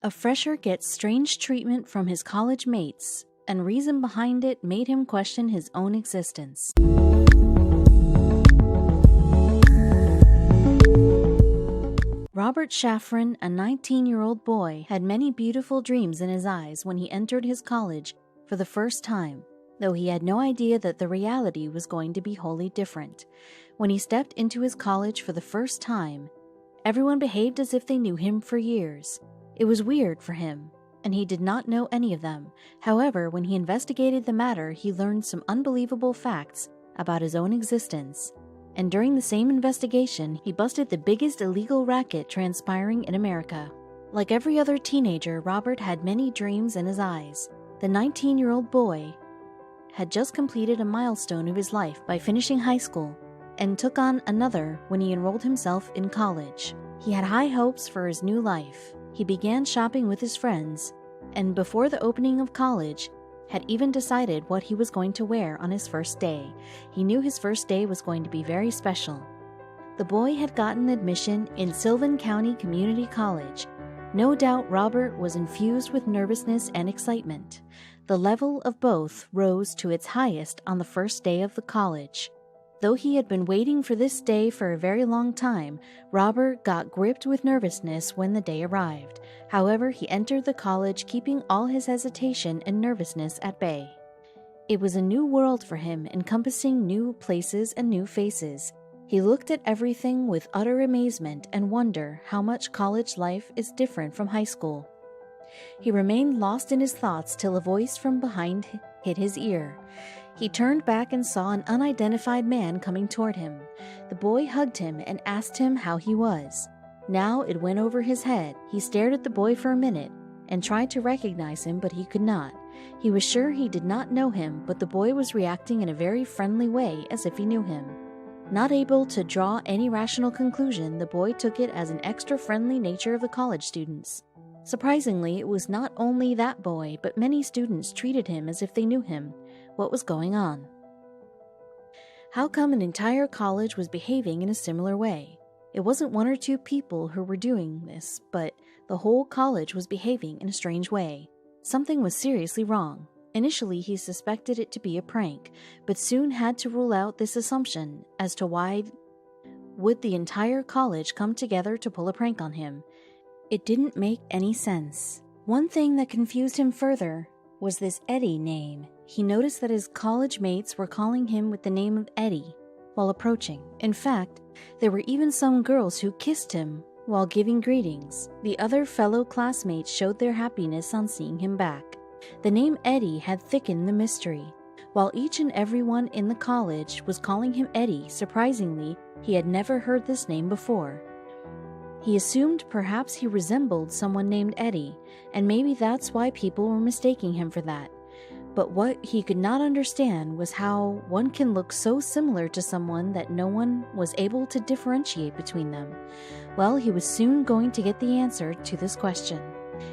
A fresher gets strange treatment from his college mates, and reason behind it made him question his own existence. Robert Shafran, a 19-year-old boy, had many beautiful dreams in his eyes when he entered his college for the first time, though he had no idea that the reality was going to be wholly different. When he stepped into his college for the first time, everyone behaved as if they knew him for years. It was weird for him, and he did not know any of them. However, when he investigated the matter, he learned some unbelievable facts about his own existence. And during the same investigation, he busted the biggest illegal racket transpiring in America. Like every other teenager, Robert had many dreams in his eyes. The 19-year-old boy had just completed a milestone of his life by finishing high school, and took on another when he enrolled himself in college. He had high hopes for his new life. He began shopping with his friends, and before the opening of college, had even decided what he was going to wear on his first day. He knew his first day was going to be very special. The boy had gotten admission in Sylvan County Community College. No doubt Robert was infused with nervousness and excitement. The level of both rose to its highest on the first day of the college. Though he had been waiting for this day for a very long time, Robert got gripped with nervousness when the day arrived. However, he entered the college keeping all his hesitation and nervousness at bay. It was a new world for him, encompassing new places and new faces. He looked at everything with utter amazement and wonder how much college life is different from high school. He remained lost in his thoughts till a voice from behind hit his ear. He turned back and saw an unidentified man coming toward him. The boy hugged him and asked him how he was. Now it went over his head. He stared at the boy for a minute and tried to recognize him, but he could not. He was sure he did not know him, but the boy was reacting in a very friendly way as if he knew him. Not able to draw any rational conclusion, the boy took it as an extra friendly nature of the college students. Surprisingly, it was not only that boy, but many students treated him as if they knew him. What was going on? How come an entire college was behaving in a similar way? It wasn't one or two people who were doing this, but the whole college was behaving in a strange way. Something was seriously wrong. Initially, he suspected it to be a prank, but soon had to rule out this assumption as to why would the entire college come together to pull a prank on him. It didn't make any sense. One thing that confused him further was this Eddie name. He noticed that his college mates were calling him with the name of Eddie while approaching. In fact, there were even some girls who kissed him while giving greetings. The other fellow classmates showed their happiness on seeing him back. The name Eddie had thickened the mystery. While each and everyone in the college was calling him Eddie, surprisingly, he had never heard this name before. He assumed perhaps he resembled someone named Eddie, and maybe that's why people were mistaking him for that. But what he could not understand was how one can look so similar to someone that no one was able to differentiate between them. Well, he was soon going to get the answer to this question.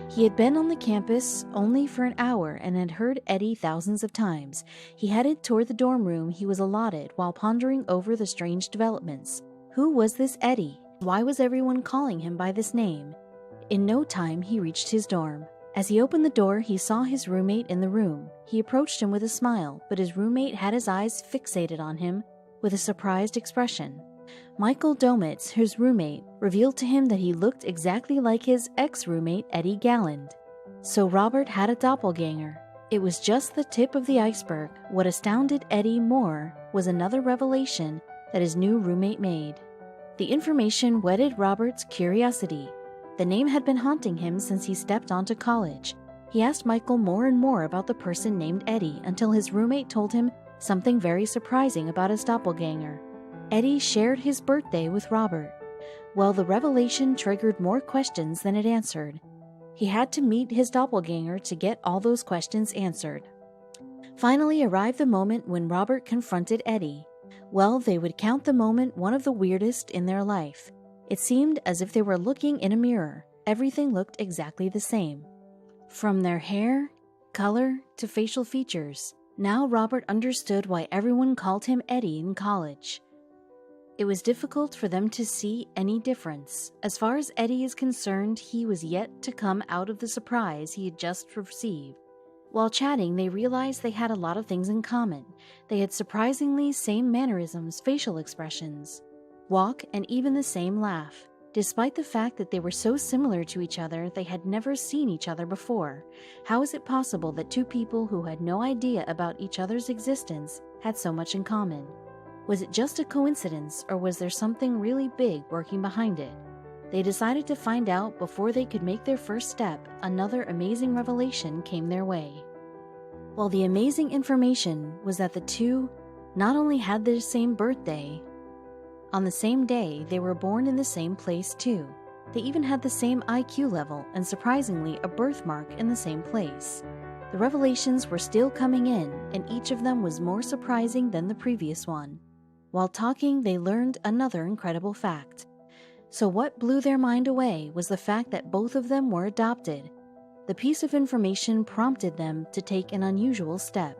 He had been on the campus only for an hour and had heard Eddie thousands of times. He headed toward the dorm room he was allotted while pondering over the strange developments. Who was this Eddie? Why was everyone calling him by this name? In no time, he reached his dorm. As he opened the door, he saw his roommate in the room. He approached him with a smile, but his roommate had his eyes fixated on him with a surprised expression. Michael Domitz, his roommate, revealed to him that he looked exactly like his ex-roommate Eddie Galland. So Robert had a doppelganger. It was just the tip of the iceberg. What astounded Eddie more was another revelation that his new roommate made. The information whetted Robert's curiosity. The name had been haunting him since he stepped onto college. He asked Michael more and more about the person named Eddie until his roommate told him something very surprising about his doppelganger. Eddie shared his birthday with Robert. Well, the revelation triggered more questions than it answered. He had to meet his doppelganger to get all those questions answered. Finally arrived the moment when Robert confronted Eddie. Well, they would count the moment one of the weirdest in their life. It seemed as if they were looking in a mirror. Everything looked exactly the same. From their hair, color, to facial features. Now Robert understood why everyone called him Eddie in college. It was difficult for them to see any difference. As far as Eddie is concerned, he was yet to come out of the surprise he had just received. While chatting, they realized they had a lot of things in common. They had surprisingly same mannerisms, facial expressions, walk, and even the same laugh. Despite the fact that they were so similar to each other, they had never seen each other before. How is it possible that two people who had no idea about each other's existence had so much in common? Was it just a coincidence, or was there something really big working behind it? They decided to find out before they could make their first step. Another amazing revelation came their way. Well, the amazing information was that the two not only had the same birthday, on the same day, they were born in the same place too. They even had the same IQ level and, surprisingly, a birthmark in the same place. The revelations were still coming in, and each of them was more surprising than the previous one. While talking, they learned another incredible fact. So what blew their mind away was the fact that both of them were adopted. The piece of information prompted them to take an unusual step.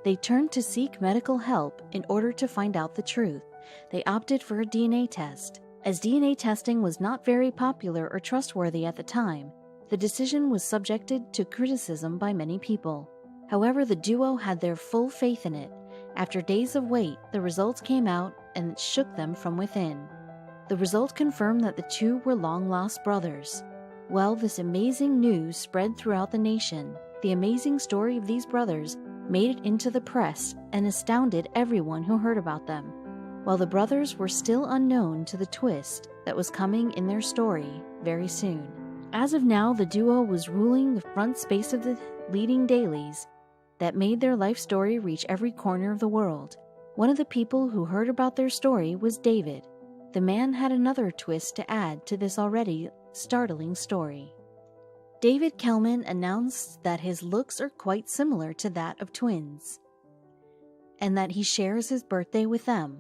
They turned to seek medical help in order to find out the truth. They opted for a DNA test. As DNA testing was not very popular or trustworthy at the time, the decision was subjected to criticism by many people. However, the duo had their full faith in it. After days of wait, the results came out and it shook them from within. The result confirmed that the two were long-lost brothers. Well, this amazing news spread throughout the nation. The amazing story of these brothers made it into the press and astounded everyone who heard about them. While the brothers were still unknown to the twist that was coming in their story very soon. As of now, the duo was ruling the front space of the leading dailies that made their life story reach every corner of the world. One of the people who heard about their story was David. The man had another twist to add to this already startling story. David Kellman announced that his looks are quite similar to that of twins, and that he shares his birthday with them.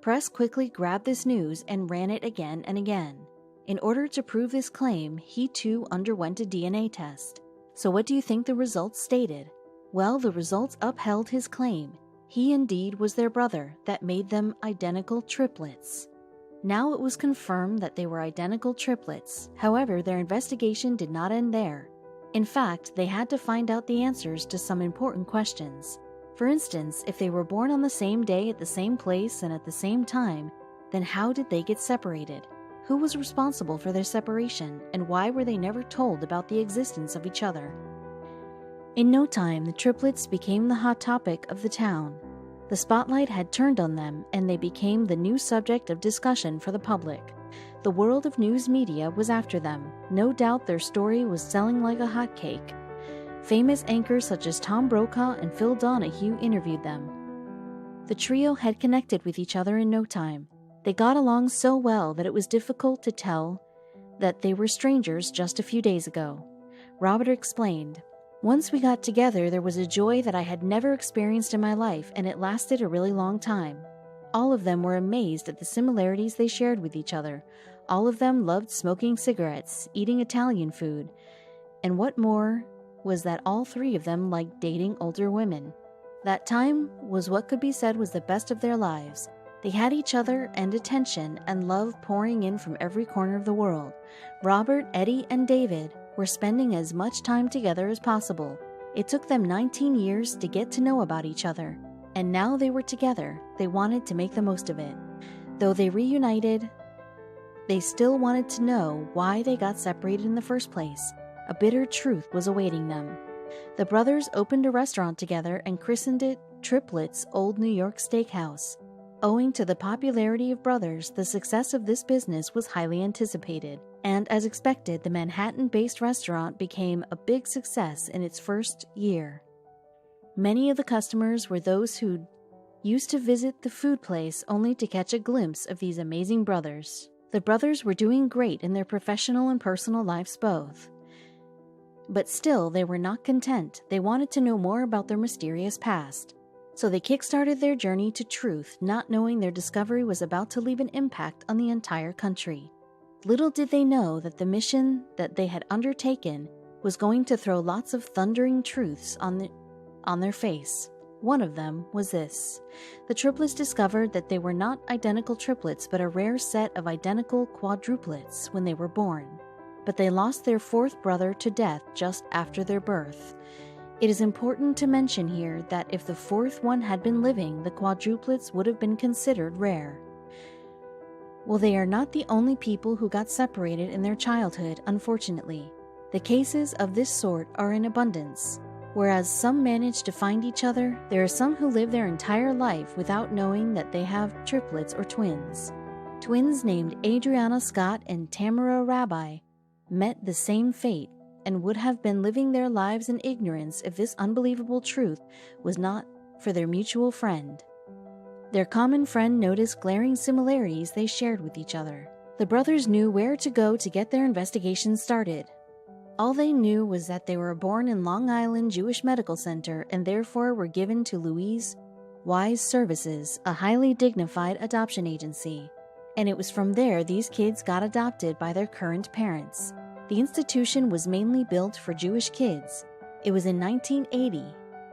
Press quickly grabbed this news and ran it again and again. In order to prove this claim, he too underwent a DNA test. So what do you think the results stated? Well, the results upheld his claim. He indeed was their brother that made them identical triplets. Now it was confirmed that they were identical triplets. However, their investigation did not end there. In fact, they had to find out the answers to some important questions. For instance, if they were born on the same day at the same place and at the same time, then how did they get separated? Who was responsible for their separation, and why were they never told about the existence of each other? In no time, the triplets became the hot topic of the town. The spotlight had turned on them, and they became the new subject of discussion for the public. The world of news media was after them. No doubt their story was selling like a hotcake. Famous anchors such as Tom Brokaw and Phil Donahue interviewed them. The trio had connected with each other in no time. They got along so well that it was difficult to tell that they were strangers just a few days ago. Robert explained, "Once we got together, there was a joy that I had never experienced in my life, and it lasted a really long time. All of them were amazed at the similarities they shared with each other. All of them loved smoking cigarettes, eating Italian food, and what more was that all three of them liked dating older women. That time was what could be said was the best of their lives. They had each other and attention and love pouring in from every corner of the world. Robert, Eddie, and David were spending as much time together as possible. It took them 19 years to get to know about each other, and now they were together. They wanted to make the most of it. Though they reunited, they still wanted to know why they got separated in the first place. A bitter truth was awaiting them. The brothers opened a restaurant together and christened it Triplets Old New York Steakhouse. Owing to the popularity of brothers, the success of this business was highly anticipated, and as expected, the Manhattan-based restaurant became a big success in its first year. Many of the customers were those who used to visit the food place only to catch a glimpse of these amazing brothers. The brothers were doing great in their professional and personal lives both. But still, they were not content. They wanted to know more about their mysterious past. So they kickstarted their journey to truth, not knowing their discovery was about to leave an impact on the entire country. Little did they know that the mission that they had undertaken was going to throw lots of thundering truths on their face. One of them was this. The triplets discovered that they were not identical triplets but a rare set of identical quadruplets when they were born. But they lost their fourth brother to death just after their birth. It is important to mention here that if the fourth one had been living, the quadruplets would have been considered rare. Well, they are not the only people who got separated in their childhood, unfortunately. The cases of this sort are in abundance. Whereas some manage to find each other, there are some who live their entire life without knowing that they have triplets or twins. Twins named Adriana Scott and Tamara Rabbi met the same fate and would have been living their lives in ignorance if this unbelievable truth was not for their mutual friend. Their common friend noticed glaring similarities they shared with each other. The brothers knew where to go to get their investigation started. All they knew was that they were born in Long Island Jewish Medical Center and therefore were given to Louise Wise Services, a highly dignified adoption agency. And it was from there these kids got adopted by their current parents. The institution was mainly built for Jewish kids. It was in 1980.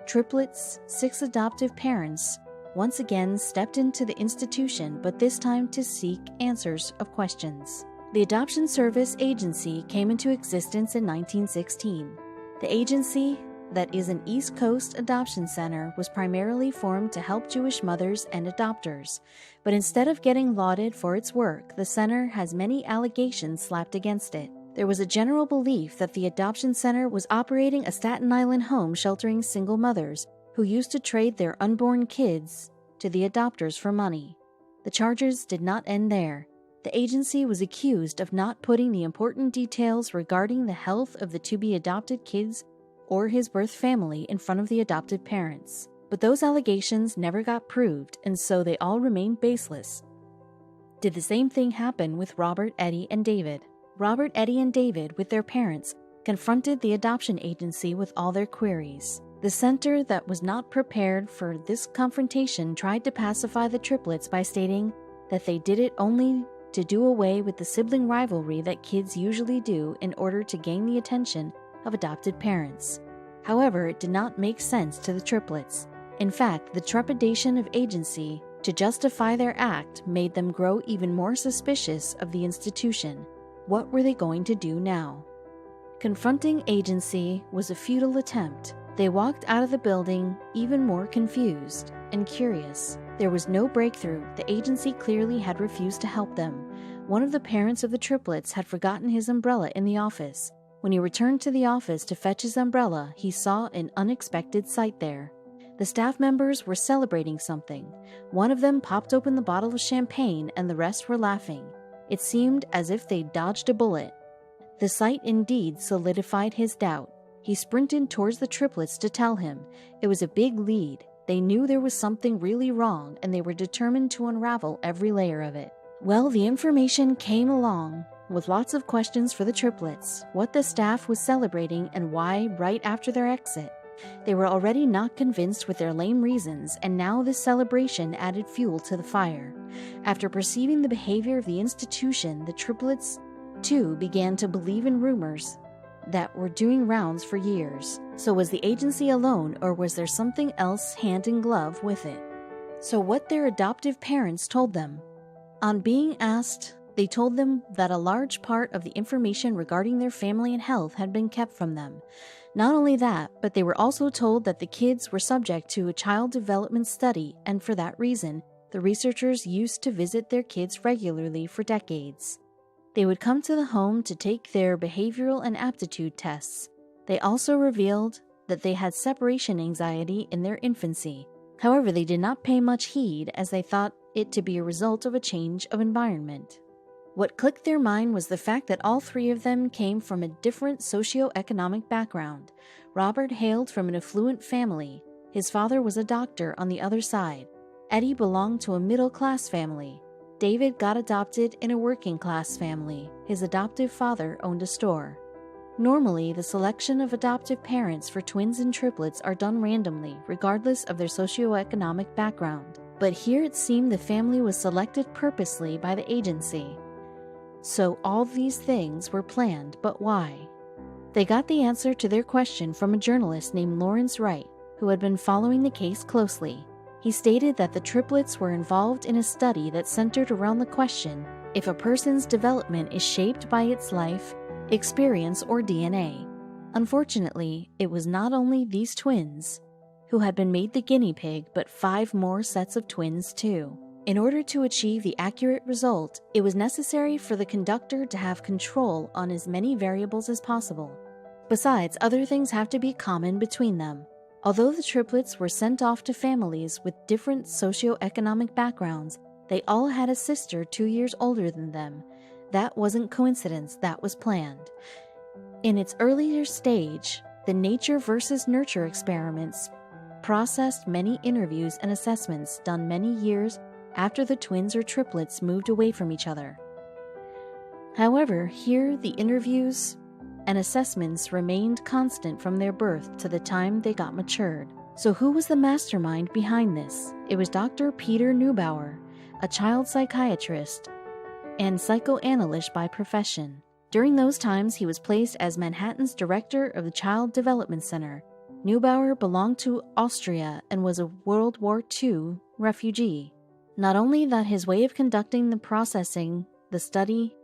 Triplets, 6 adoptive parents, once again stepped into the institution, but this time to seek answers of questions. The Adoption Service Agency came into existence in 1916. The agency, that is an East Coast adoption center, was primarily formed to help Jewish mothers and adopters. But instead of getting lauded for its work, the center has many allegations slapped against it. There was a general belief that the adoption center was operating a Staten Island home sheltering single mothers who used to trade their unborn kids to the adopters for money. The charges did not end there. The agency was accused of not putting the important details regarding the health of the to-be adopted kids or his birth family in front of the adopted parents. But those allegations never got proved, and so they all remained baseless. Did the same thing happen with Robert, Eddie, and David? Robert, Eddie, and David, with their parents, confronted the adoption agency with all their queries. The center that was not prepared for this confrontation tried to pacify the triplets by stating that they did it only to do away with the sibling rivalry that kids usually do in order to gain the attention of adopted parents. However, it did not make sense to the triplets. In fact, the trepidation of agency to justify their act made them grow even more suspicious of the institution. What were they going to do now? Confronting agency was a futile attempt. They walked out of the building even more confused and curious. There was no breakthrough. The agency clearly had refused to help them. One of the parents of the triplets had forgotten his umbrella in the office. When he returned to the office to fetch his umbrella, he saw an unexpected sight there. The staff members were celebrating something. One of them popped open the bottle of champagne and the rest were laughing. It seemed as if they'd dodged a bullet. The sight indeed solidified his doubt. He sprinted towards the triplets to tell him. It was a big lead. They knew there was something really wrong, and they were determined to unravel every layer of it. Well, the information came along, with lots of questions for the triplets, what the staff was celebrating and why right after their exit. They were already not convinced with their lame reasons, and now this celebration added fuel to the fire. After perceiving the behavior of the institution, the triplets, too, began to believe in rumors that were doing rounds for years. So was the agency alone, or was there something else hand in glove with it? So what their adoptive parents told them. On being asked, they told them that a large part of the information regarding their family and health had been kept from them. Not only that, but they were also told that the kids were subject to a child development study, and for that reason, the researchers used to visit their kids regularly for decades. They would come to the home to take their behavioral and aptitude tests. They also revealed that they had separation anxiety in their infancy. However, they did not pay much heed as they thought it to be a result of a change of environment. What clicked their mind was the fact that all 3 of them came from a different socioeconomic background. Robert hailed from an affluent family. His father was a doctor on the other side. Eddie belonged to a middle-class family. David got adopted in a working-class family. His adoptive father owned a store. Normally, the selection of adoptive parents for twins and triplets are done randomly, regardless of their socioeconomic background. But here it seemed the family was selected purposely by the agency. So all these things were planned, but why? They got the answer to their question from a journalist named Lawrence Wright. who had been following the case closely. He stated that the triplets were involved in a study that centered around the question if a person's development is shaped by its life, experience, or DNA. Unfortunately, it was not only these twins who had been made the guinea pig, but 5 more sets of twins too. In order to achieve the accurate result, it was necessary for the conductor to have control on as many variables as possible. Besides, other things have to be common between them. Although the triplets were sent off to families with different socioeconomic backgrounds, they all had a sister 2 years older than them. That wasn't coincidence, that was planned. In its earlier stage, the nature versus nurture experiments processed many interviews and assessments done many years after the twins or triplets moved away from each other. However, here the interviews and assessments remained constant from their birth to the time they got matured. So who was the mastermind behind this? It was Dr. Peter Neubauer, a child psychiatrist and psychoanalyst by profession. During those times, he was placed as Manhattan's director of the Child Development Center. Neubauer belonged to Austria and was a World War II refugee. Not only that his way of conducting the study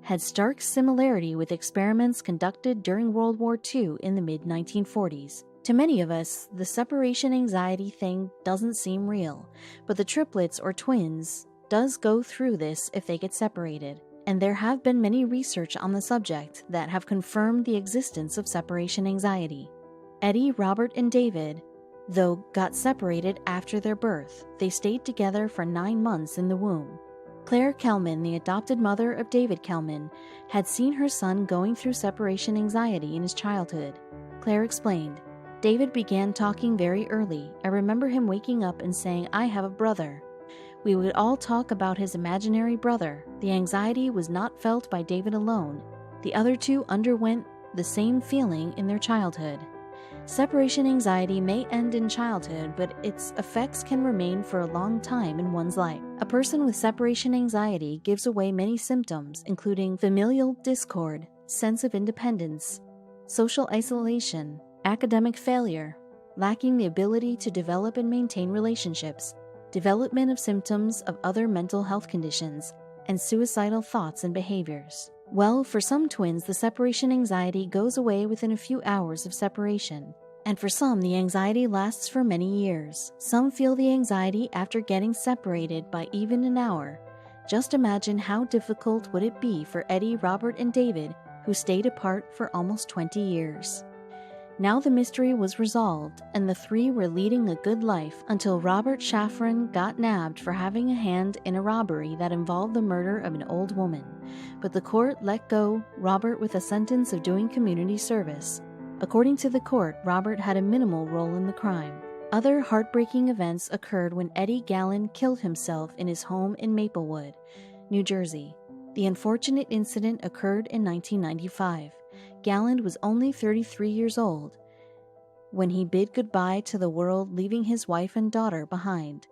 had stark similarity with experiments conducted during World War II in the mid-1940s. To many of us, the separation anxiety thing doesn't seem real, but the triplets or twins does go through this if they get separated, and there have been many research on the subject that have confirmed the existence of separation anxiety. Eddie, Robert, and David, though, got separated after their birth. They stayed together for 9 months in the womb. Claire Kelman, the adopted mother of David Kelman, had seen her son going through separation anxiety in his childhood. Claire explained, "David began talking very early. I remember him waking up and saying, 'I have a brother.' We would all talk about his imaginary brother. The anxiety was not felt by David alone. The other 2 underwent the same feeling in their childhood." Separation anxiety may end in childhood, but its effects can remain for a long time in one's life. A person with separation anxiety gives away many symptoms, including familial discord, sense of independence, social isolation, academic failure, lacking the ability to develop and maintain relationships, development of symptoms of other mental health conditions, and suicidal thoughts and behaviors. Well, for some twins, the separation anxiety goes away within a few hours of separation. And for some, the anxiety lasts for many years. Some feel the anxiety after getting separated by even an hour. Just imagine how difficult would it be for Eddie, Robert, and David, who stayed apart for almost 20 years. Now the mystery was resolved, and the 3 were leading a good life until Robert Shafran got nabbed for having a hand in a robbery that involved the murder of an old woman. But the court let go Robert with a sentence of doing community service. According to the court, Robert had a minimal role in the crime. Other heartbreaking events occurred when Eddie Gallen killed himself in his home in Maplewood, New Jersey. The unfortunate incident occurred in 1995. Galland was only 33 years old when he bid goodbye to the world, leaving his wife and daughter behind.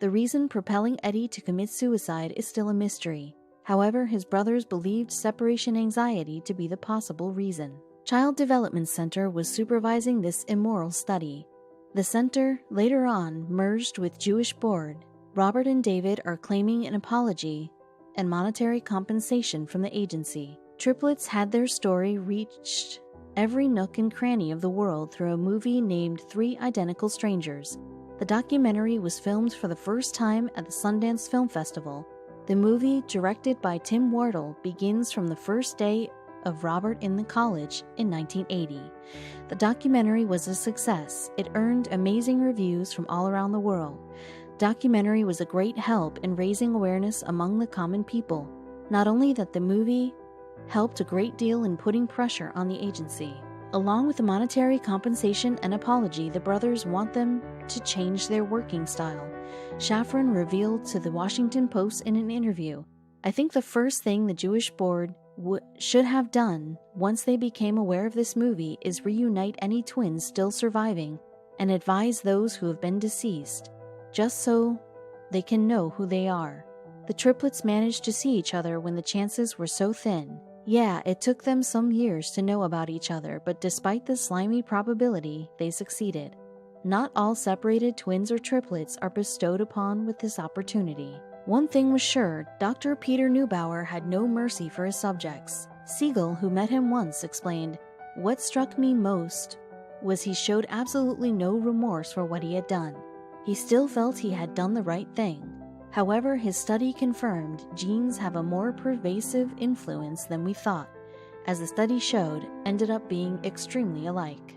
The reason propelling Eddie to commit suicide is still a mystery. However, his brothers believed separation anxiety to be the possible reason. Child Development Center was supervising this immoral study. The center, later on, merged with Jewish Board. Robert and David are claiming an apology and monetary compensation from the agency. Triplets had their story reached every nook and cranny of the world through a movie named 3 Identical Strangers. The documentary was filmed for the first time at the Sundance Film Festival. The movie, directed by Tim Wardle, begins from the first day of Robert in the college in 1980. The documentary was a success. It earned amazing reviews from all around the world. Documentary was a great help in raising awareness among the common people. Not only that, the movie helped a great deal in putting pressure on the agency. Along with the monetary compensation and apology, the brothers want them to change their working style. Shafran revealed to the Washington Post in an interview, "I think the first thing the Jewish Board should have done once they became aware of this movie is reunite any twins still surviving and advise those who have been deceased, just so they can know who they are." The triplets managed to see each other when the chances were so thin. Yeah, it took them some years to know about each other, but despite the slimy probability, they succeeded. Not all separated twins or triplets are bestowed upon with this opportunity. One thing was sure, Dr. Peter Neubauer had no mercy for his subjects. Siegel, who met him once, explained, "What struck me most was he showed absolutely no remorse for what he had done. He still felt he had done the right thing. However, his study confirmed genes have a more pervasive influence than we thought, as the study showed, ended up being extremely alike."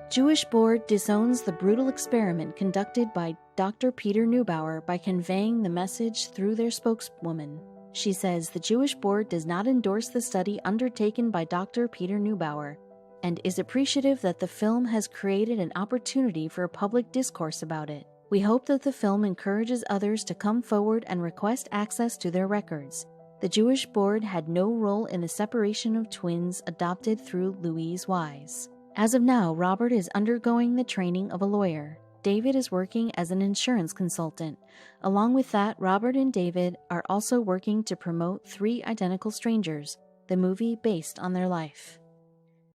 Jewish board disowns the brutal experiment conducted by Dr. Peter Neubauer by conveying the message through their spokeswoman. She says the Jewish board does not endorse the study undertaken by Dr. Peter Neubauer and is appreciative that the film has created an opportunity for a public discourse about it. We hope that the film encourages others to come forward and request access to their records. The Jewish board had no role in the separation of twins adopted through Louise Wise. As of now, Robert is undergoing the training of a lawyer. David is working as an insurance consultant. Along with that, Robert and David are also working to promote 3 Identical Strangers, the movie based on their life.